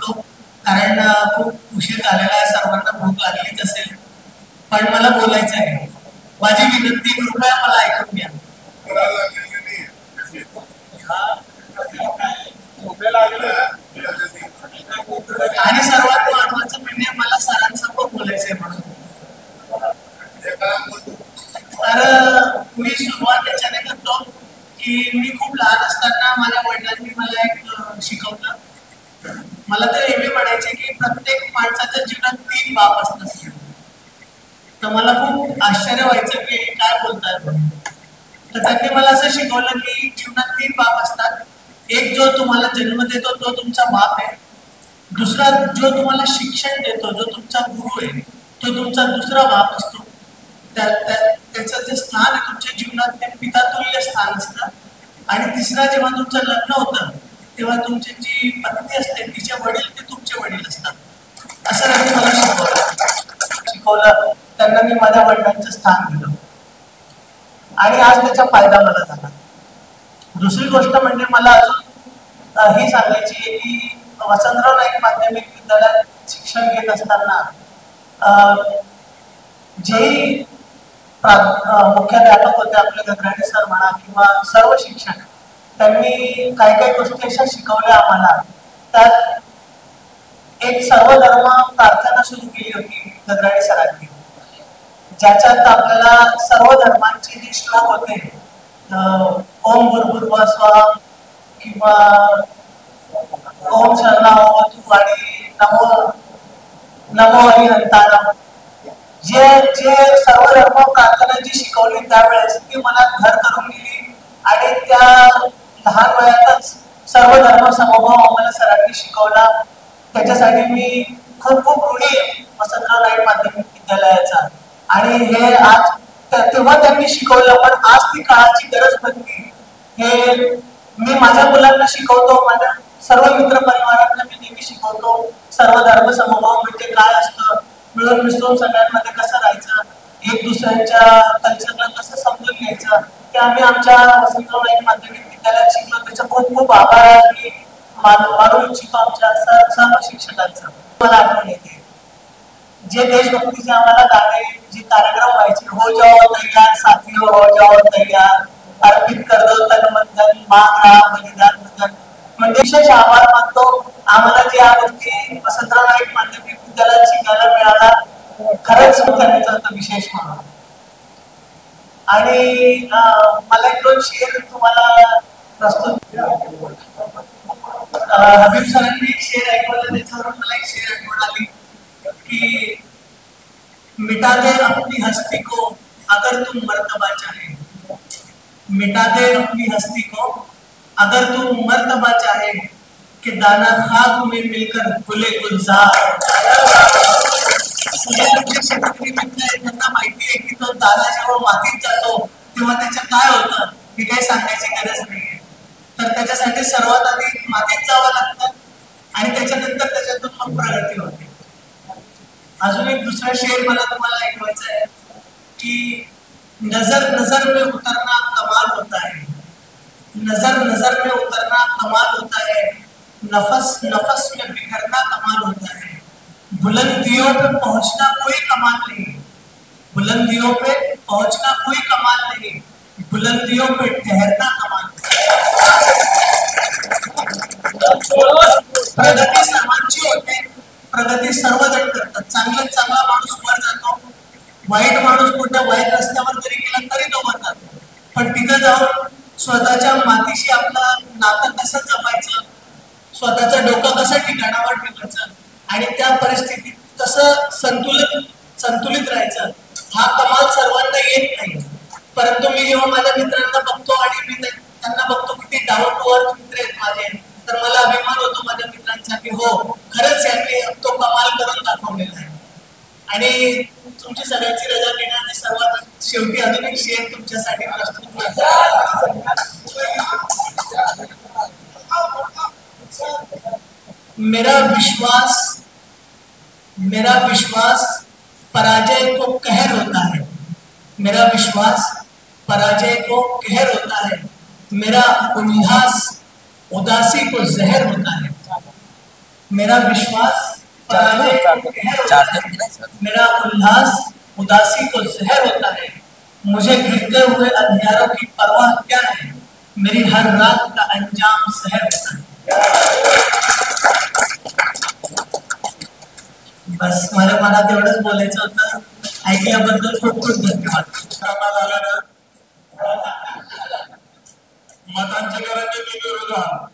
थांबतो कारण खूप उशीर झालेला आहे, सर्वांना भूक लागलीच असेल. पण मला बोलायचं आहे. माझी विनंती कृपया मला ऐकून घ्या. आणि सर्वात महत्वाचं म्हणजे मला सरांसमोर बोलायचंय म्हणून. तर मी सुरुवात याच्याने करतो की मी खूप लहान असताना माझ्या वडिलांनी मला एक शिकवलं. मला तर एवढे म्हणायचे की प्रत्येक माणसाच्या जीवनात 3 बाप असतात. तर मला खूप आश्चर्य व्हायचं की काय बोलताय म्हणून. तर त्यांनी मला असं शिकवलं की जीवनात 3 बाप असतात. एक जो तुम्हाला जन्म देतो तो तुमचा बाप आहे. दुसरा जो तुम्हाला शिक्षण देतो, जो तुमचा गुरु आहे, तो तुमचा दुसरा बाप असतो. त्याचं जे स्थान आहे तुमच्या जीवनात ते पितातुल्य स्थान असतं. आणि तिसरा जेव्हा तुमचं लग्न होतं तेव्हा तुमची जी पत्नी असते तिचे वडील ते तुमचे वडील असतात. असं त्यांनी मला शिकवलं. त्यांना मी माझ्या वडिलांचं स्थान दिलं आणि आज त्याचा फायदा मला झाला. दुसरी गोष्ट म्हणजे मला अजून ही सांगायची आहे की वसंतराव नाईक माध्यमिक विद्यालयात शिक्षण घेत असताना जे मुख्याध्यापक होते आपले गगराणे सर म्हणा किंवा सर्व शिक्षक, त्यांनी काही काही गोष्टी अशा शिकवल्या आम्हाला. त्यात एक सर्वधर्म प्रार्थना सुरू केली होती गगराणे सरांनी, ज्याच्यात आपल्याला सर्व धर्मांचे जे श्लोक होते, ओम भूर्भुवः स्वः किंवा ओम शरणावतु आणि नमो हरिहंतानाम, जे सर्व धर्म प्रार्थना जी शिकवली त्यावेळेस ती मला घर करून गेली. आणि त्या लहान वयातच सर्व धर्म समभाव आम्हाला सरांनी शिकवला. त्याच्यासाठी मी खूप खूप ऋणी आहे वसंतराव नाईक माध्यमिक विद्यालयाचा. आणि हे आज तेव्हा त्यांनी शिकवलं, पण आज ती काळाची गरज बनली. हे मी माझ्या मुलांना शिकवतो, माझ्या सर्व मित्र परिवारांना मी नेहमी शिकवतो. सर्व धर्म समभाव म्हणजे काय असतं, मिळून मिसळून सगळ्यांमध्ये कसं राहायचं, एक दुसऱ्यांच्या कल्चरला कसं समजून घ्यायचं, ते आम्ही आमच्या वसंतराव नाईक माध्यमिक विद्यालयात शिकलो. त्याचा खूप खूप आभार मी मानू इच्छितो आमच्या सर्व शिक्षकांचा. मला आठवण येते जे देशभक्तीचे आम्हाला गाणे, जे कार्यक्रम व्हायचे, हो जाओ तैयार साथियों, हो जाओ तैयार, अर्पित कर दो तन मन धन, मांग रहा बलिदान वतन. म्हणजे विशेष आभार मानतो आम्हाला जे या गोष्टी वसंतराव नाईक माध्यमिक विद्यालयात शिकायला मिळाला. खरंच करायचं होतं विशेष म्हणून. आणि मला एक 2 शेर तुम्हाला प्रस्तुत. हबीब सरांनी एक शेर ऐकवलं, त्याच्यावरून मला एक शेर आठवण आली कि मिटा दे अपनी हस्ती को अगर तुम मर्तबा चाहे, मिटा दे अपनी हस्ती को अगर तुम मर्तबा चाहे, कि दाना खाक में मिलकर खुले गुलजार. शेतकरी मित्र आहे त्यांना माहिती आहे की तो दाना जेव्हा मातीत जातो तेव्हा त्याचं काय होतं हे काही सांगायची गरज नाहीये. तर त्याच्यासाठी सर्वात आधी मातीत जावं लागतं आणि त्याच्यानंतर त्याच्यातून मग प्रगती होते. अजून एक दुसरा शेर मला तुम्हाला ऐकवायचा आहे की नजर नजर में उतरना कमाल होता है, नजर नजर में उतरना कमाल होता है, नफस नफस में बिखरना कमाल होता है, बुलंदियों पे पहुंचना कोई कमाल नहीं, बुलंदियों पे पहुंचना कोई कमाल नहीं, बुलंदियों पे ठहरना कमाल. प्रगती सर्वांची होते, प्रगती सर्वजण करतात. चांगला माणूस वर जातो, वाईट माणूस कुठल्या वाईट रस्त्यावर जरी गेला तरी तो वर जातो. पण तिथं जाऊन स्वतःच्या मातीशी आपलं नातं कसं जपायचं, स्वतःचं डोकं कसं ठिकाणावर ठेवायचं आणि त्या परिस्थितीत कसं संतुलित राहायचं, हा कमाल सर्वांना येत नाही. परंतु मी जेव्हा माझ्या मित्रांना बघतो आणि मी त्यांना बघतो की ते डाऊन टू अर्थ मित्र आहेत माझे, तर मला अभिमान होतो माझ्या मित्रांचा की हो खरंच यांनी तो कमाल करून दाखवलेला आहे. आणि तुमची सगळ्यांची रजा घेण्याने सर्वात शेवटी अजून एक शेर तुमच्यासाठी प्रस्तुत करतो. मेरा विश्वास पराजय को कहर होता है, मेरा विश्वास पराजय को कहर होता है, मेरा उल्लास उदासी को जहर होता है, मेरा विश्वास पराजय को कहर होता है, मेरा उल्लास उदासी को जहर होता है, मुझे घिरते हुए अंधियारों की परवाह क्या है, मेरी हर रात का अंजाम सहर होता है. बस माझ्या मनात एवढंच बोलायचं होतं. ऐकल्याबद्दल खूप खूप धन्यवाद. मतांचे करायचे विरोधात